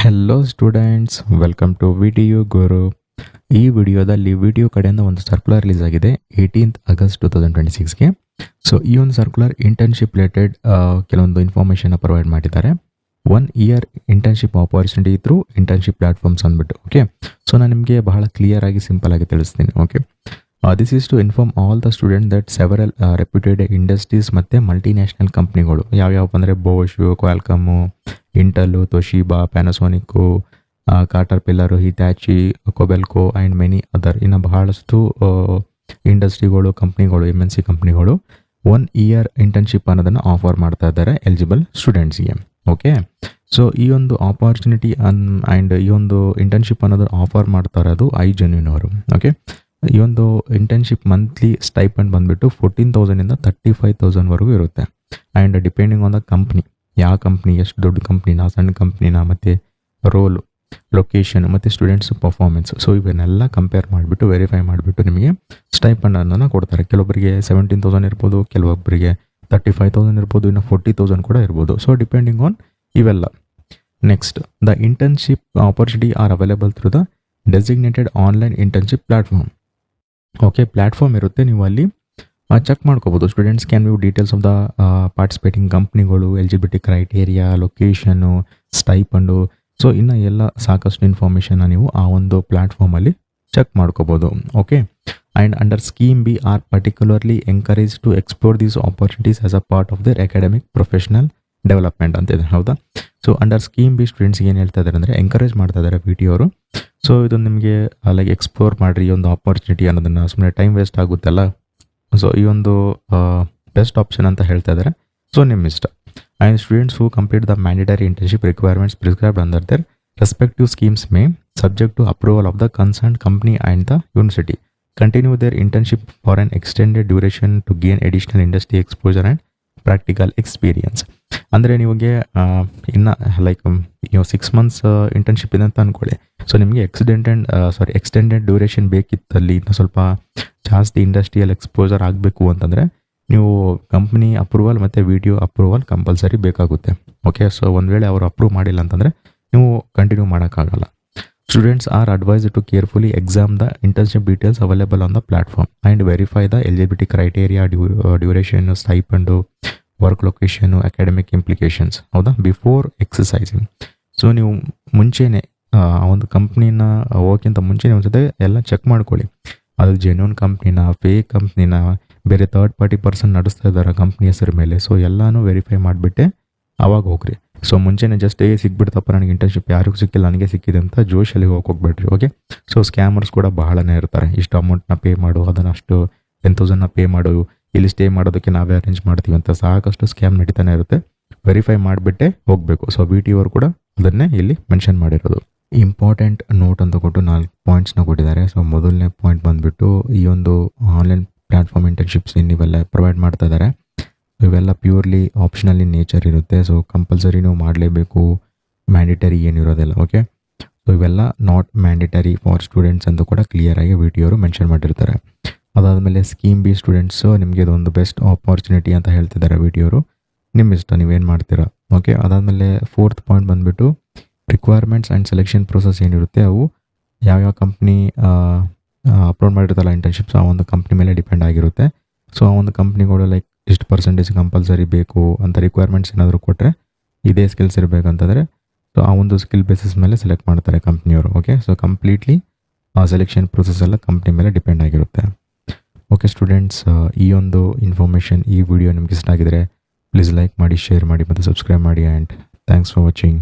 Hello students, welcome to video Guru. ಈ ವಿಡಿಯೋದಲ್ಲಿ video ಕಡೆಯಿಂದ ಒಂದು ಸರ್ಕ್ಯುಲರ್ ರಿಲೀಸ್ ಆಗಿದೆ 18th August 2026ಗೆ. ಸೊ ಈ ಒಂದು ಸರ್ಕ್ಯುಲರ್ ಇಂಟರ್ನ್ಶಿಪ್ ರಿಲೇಟೆಡ್ ಕೆಲವೊಂದು ಇನ್ಫಾರ್ಮೇಷನ್ ಪ್ರೊವೈಡ್ ಮಾಡಿದ್ದಾರೆ. 1 year internship opportunity through internship platforms ಅಂದ್ಬಿಟ್ಟು. ಓಕೆ, ಸೊ ನಾನು ನಿಮಗೆ ಬಹಳ ಕ್ಲಿಯರ್ ಆಗಿ ಸಿಂಪಲ್ ಆಗಿ ತಿಳಿಸ್ತೀನಿ. Okay, this is to inform all the student that several reputed industries ಮತ್ತು ಮಲ್ಟಿನ್ಯಾಷನಲ್ ಕಂಪ್ನಿಗಳು ಯಾವ್ಯಾವ ಅಂದರೆ Bosch, Qualcomm, Intel, Toshiba, Panasonic, Caterpillar, Hitachi, Kobelco and many other ಇನ್ನು ಬಹಳಷ್ಟು ಇಂಡಸ್ಟ್ರಿಗಳು, ಕಂಪ್ನಿಗಳು, MNC ಕಂಪ್ನಿಗಳು 1 year ಇಂಟರ್ನ್ಶಿಪ್ ಅನ್ನೋದನ್ನು ಆಫರ್ ಮಾಡ್ತಾ ಇದ್ದಾರೆ ಎಲಿಜಿಬಲ್ ಸ್ಟೂಡೆಂಟ್ಸ್ಗೆ. ಓಕೆ, ಸೊ ಈ ಒಂದು ಆಪರ್ಚುನಿಟಿ ಆ್ಯಂಡ್ ಈ ಒಂದು ಇಂಟರ್ನ್ಶಿಪ್ ಅನ್ನೋದು ಆಫರ್ ಮಾಡ್ತಾ ಇರೋದು iGenuine ಅವರು. ಓಕೆ, ಈ ಒಂದು ಇಂಟರ್ನ್ಶಿಪ್ ಮಂತ್ಲಿ ಸ್ಟೈಪಂಡ್ ಬಂದುಬಿಟ್ಟು 14,000 35,000ವರೆಗೂ ಇರುತ್ತೆ. And depending on the company, ಯಾವ ಕಂಪ್ನಿ, ಎಷ್ಟು ದೊಡ್ಡ ಕಂಪ್ನಿನ, ಸಣ್ಣ ಕಂಪ್ನಿನ, ಮತ್ತು ರೋಲು, ಲೊಕೇಶನ್ ಮತ್ತು ಸ್ಟೂಡೆಂಟ್ಸ್ ಪರ್ಫಾರ್ಮೆನ್ಸ್, ಸೊ ಇವನ್ನೆಲ್ಲ ಕಂಪೇರ್ ಮಾಡಿಬಿಟ್ಟು ವೆರಿಫೈ ಮಾಡಿಬಿಟ್ಟು ನಿಮಗೆ ಸ್ಟೈಪಂಡ್ ಅನ್ನೋದನ್ನು ಕೊಡ್ತಾರೆ. ಕೆಲವೊಬ್ಬರಿಗೆ 17,000 ಇರ್ಬೋದು, ಕೆಲವೊಬ್ಬರಿಗೆ 35,000 ಇರ್ಬೋದು, ಇನ್ನು 40,000 ಕೂಡ ಇರ್ಬೋದು. ಸೊ ಡಿಪೆಂಡಿಂಗ್ ಆನ್ ಇವೆಲ್ಲ. Next, the internship opportunity are available through the designated online internship platform. Okay, platform ಇರುತ್ತೆ, ನೀವು ಅಲ್ಲಿ ಚೆಕ್ ಮಾಡ್ಕೋಬೋದು. Students can view details of the participating ಕಂಪ್ನಿಗಳು, eligibility criteria, location, stipend, so ಇನ್ನು ಎಲ್ಲ ಸಾಕಷ್ಟು ಇನ್ಫಾರ್ಮೇಷನ್ನ ನೀವು ಆ ಒಂದು ಪ್ಲ್ಯಾಟ್ಫಾರ್ಮಲ್ಲಿ ಚೆಕ್ ಮಾಡ್ಕೋಬೋದು. Okay, and under scheme B are particularly encourage to explore these opportunities as a part of their academic professional development ಅಂತಿದೆ. ಹೌದಾ? ಸೊ ಅಂಡರ್ ಸ್ಕೀಮ್ ಬಿ ಸ್ಟೂಡೆಂಟ್ಸ್ಗೆ ಏನು ಹೇಳ್ತಾ ಇದ್ದಾರೆ ಅಂದರೆ ಎಂಕರೇಜ್ ಮಾಡ್ತಾ ಇದ್ದಾರೆ VT ಅವರು. ಸೊ ಇದು ನಿಮಗೆ ಲೈಕ್ ಎಕ್ಸ್ಪ್ಲೋರ್ ಮಾಡಿರಿ ಈ ಒಂದು ಆಪರ್ಚುನಿಟಿ ಅನ್ನೋದನ್ನು, ಸುಮ್ಮನೆ ಟೈಮ್ ವೇಸ್ಟ್ ಆಗುತ್ತಲ್ಲ. ಸೊ ಈ ಒಂದು ಬೆಸ್ಟ್ ಆಪ್ಷನ್ ಅಂತ ಹೇಳ್ತಾ ಇದ್ದಾರೆ. ಸೊ ನಿಮ್ಮ ಇಷ್ಟ. And students who complete the mandatory internship requirements prescribed under their respective schemes may subject to approval of the concern company and the university continue their internship for an extended duration to gain additional industry exposure and practical experience. ಅಂದರೆ ನಿಮಗೆ ಇನ್ನು like 6 months internship ಇದೆ ಅಂತ ಅಂದ್ಕೊಳ್ಳಿ. So ನಿಮಗೆ extended duration ಬೇಕಿತ್ತಲ್ಲಿ, ಇನ್ನು ಸ್ವಲ್ಪ ಜಾಸ್ತಿ ಇಂಡಸ್ಟ್ರಿಯಲ್ ಎಕ್ಸ್ಪೋಜರ್ ಆಗಬೇಕು ಅಂತಂದರೆ ನೀವು ಕಂಪ್ನಿ ಅಪ್ರೂವಲ್ ಮತ್ತು VTO ಅಪ್ರೂವಲ್ ಕಂಪಲ್ಸರಿ ಬೇಕಾಗುತ್ತೆ. ಓಕೆ, ಸೊ ಒಂದು ವೇಳೆ ಅವರು ಅಪ್ರೂವ್ ಮಾಡಿಲ್ಲ ಅಂತಂದರೆ ನೀವು ಕಂಟಿನ್ಯೂ ಮಾಡೋಕ್ಕಾಗಲ್ಲ. Students are advised to carefully exam the internship details available on the platform and verify the eligibility criteria, duration, stipend, work location, academic implications. ಹೌದಾ? Before exercising. So ನೀವು ಮುಂಚೆನೇ ಒಂದು ಕಂಪ್ನಿನ ಹೋಗೋಕ್ಕಿಂತ ಮುಂಚೆನೇ ಒಂದ್ಸತಿ ಎಲ್ಲ ಚೆಕ್ ಮಾಡ್ಕೊಳ್ಳಿ. ಅದು ಜೆನ್ಯೂನ್ ಕಂಪ್ನಿನ, ಫೇಕ್ ಕಂಪ್ನಿನ, ಬೇರೆ ಥರ್ಡ್ ಪಾರ್ಟಿ ಪರ್ಸನ್ ನಡೆಸ್ತಾ ಇದ್ದಾರೆ ಕಂಪ್ನಿ ಹೆಸರು ಮೇಲೆ. ಸೊ ಎಲ್ಲನೂ ವೆರಿಫೈ ಮಾಡಿಬಿಟ್ಟೆ ಆವಾಗ ಹೋಗ್ರಿ. ಸೊ ಮುಂಚೆನೇ ಜಸ್ಟ್ ಸಿಕ್ಬಿಡ್ತಪ್ಪ ನನಗೆ ಇಂಟರ್ನ್ಶಿಪ್, ಯಾರಿಗೂ ಸಿಕ್ಕಿಲ್ಲ ನನಗೆ ಸಿಕ್ಕಿದೆ ಅಂತ ಜೋಶಲ್ಲಿ ಹೋಗ್ಬೇಡ್ರಿ. ಓಕೆ, ಸೊ ಸ್ಕ್ಯಾಮರ್ಸ್ ಕೂಡ ಬಹಳನೇ ಇರ್ತಾರೆ. ಇಷ್ಟು ಅಮೌಂಟ್ನ ಪೇ ಮಾಡು, ಅದನ್ನು ಅಷ್ಟು 10,000 ಪೇ ಮಾಡು, ಇಲ್ಲಿ ಸ್ಟೇ ಮಾಡೋದಕ್ಕೆ ನಾವೇ ಅರೇಂಜ್ ಮಾಡ್ತೀವಿ ಅಂತ ಸಾಕಷ್ಟು ಸ್ಕ್ಯಾಮ್ ನಡೀತಾನೆ ಇರುತ್ತೆ. ವೆರಿಫೈ ಮಾಡಿಬಿಟ್ಟೆ ಹೋಗಬೇಕು. ಸೊ VT ಅವರು ಕೂಡ ಅದನ್ನೇ ಇಲ್ಲಿ ಮೆನ್ಷನ್ ಮಾಡಿರೋದು. ಇಂಪಾರ್ಟೆಂಟ್ ನೋಟ್ ಅಂತ ಕೊಟ್ಟು 4 ಪಾಯಿಂಟ್ಸ್ನ ಕೊಟ್ಟಿದ್ದಾರೆ. ಸೊ ಮೊದಲನೇ ಪಾಯಿಂಟ್ ಬಂದುಬಿಟ್ಟು ಈ ಒಂದು ಆನ್ಲೈನ್ ಪ್ಲ್ಯಾಟ್ಫಾರ್ಮ್ ಇಂಟರ್ನ್ಶಿಪ್ಸ್ ನೀವೆಲ್ಲ ಪ್ರೊವೈಡ್ ಮಾಡ್ತಾ ಇದ್ದಾರೆ. ಇವೆಲ್ಲ ಪ್ಯೂರ್ಲಿ ಆಪ್ಷನಲ್ ಇನ್ ನೇಚರ್ ಇರುತ್ತೆ. ಸೊ ಕಂಪಲ್ಸರಿ ನೀವು ಮಾಡಲೇಬೇಕು, ಮ್ಯಾಂಡೇಟರಿ ಏನಿರೋದಿಲ್ಲ. ಓಕೆ, ಸೊ ಇವೆಲ್ಲ ನಾಟ್ ಮ್ಯಾಂಡೇಟರಿ ಫಾರ್ ಸ್ಟೂಡೆಂಟ್ಸ್ ಅಂತ ಕೂಡ ಕ್ಲಿಯರಾಗಿ VT ಅವರು ಮೆನ್ಷನ್ ಮಾಡಿರ್ತಾರೆ. ಅದಾದಮೇಲೆ ಸ್ಕೀಮ್ ಬಿ ಸ್ಟೂಡೆಂಟ್ಸು ನಿಮಗೆ ಇದೊಂದು ಬೆಸ್ಟ್ ಆಪರ್ಚುನಿಟಿ ಅಂತ ಹೇಳ್ತಿದ್ದಾರೆ VT ಅವರು. ನಿಮ್ಮ ಇಷ್ಟ, ನೀವೇನು ಮಾಡ್ತೀರಾ. ಓಕೆ, ಅದಾದಮೇಲೆ 4th ಪಾಯಿಂಟ್ ಬಂದುಬಿಟ್ಟು ರಿಕ್ವೈರ್ಮೆಂಟ್ಸ್ ಆ್ಯಂಡ್ ಸೆಲೆಕ್ಷನ್ ಪ್ರೊಸೆಸ್ ಏನಿರುತ್ತೆ ಅವು ಯಾವ್ಯಾವ ಕಂಪ್ನಿ ಅಪ್ಲೋಡ್ ಮಾಡಿರ್ತಾರಲ್ಲ ಇಂಟರ್ನ್ಶಿಪ್ಸ್, ಆ ಒಂದು ಕಂಪ್ನಿ ಮೇಲೆ ಡಿಪೆಂಡ್ ಆಗಿರುತ್ತೆ. ಸೊ ಆ ಒಂದು ಕಂಪ್ನಿಗಳು ಲೈಕ್ ಇಷ್ಟು ಪರ್ಸೆಂಟೇಜ್ ಕಂಪಲ್ಸರಿ ಬೇಕು ಅಂತ ರಿಕ್ವೈರ್ಮೆಂಟ್ಸ್ ಏನಾದರೂ ಕೊಟ್ಟರೆ, ಇದೇ ಸ್ಕಿಲ್ಸ್ ಇರಬೇಕಂತಂದರೆ ಸೊ ಆ ಒಂದು ಸ್ಕಿಲ್ ಬೇಸಿಸ್ ಮೇಲೆ ಸೆಲೆಕ್ಟ್ ಮಾಡ್ತಾರೆ ಕಂಪ್ನಿಯವರು. Okay, so completely selection process ಎಲ್ಲ ಕಂಪ್ನಿ ಮೇಲೆ ಡಿಪೆಂಡ್ ಆಗಿರುತ್ತೆ. ಓಕೆ ಸ್ಟೂಡೆಂಟ್ಸ್, ಈ ಒಂದು ಇನ್ಫಾರ್ಮೇಷನ್, ಈ ವಿಡಿಯೋ ನಿಮ್ಗೆ ಇಷ್ಟ ಆಗಿದರೆ ಪ್ಲೀಸ್ ಲೈಕ್ ಮಾಡಿ, ಶೇರ್ ಮಾಡಿ ಮತ್ತು ಸಬ್ಸ್ಕ್ರೈಬ್ ಮಾಡಿ. And thanks for watching.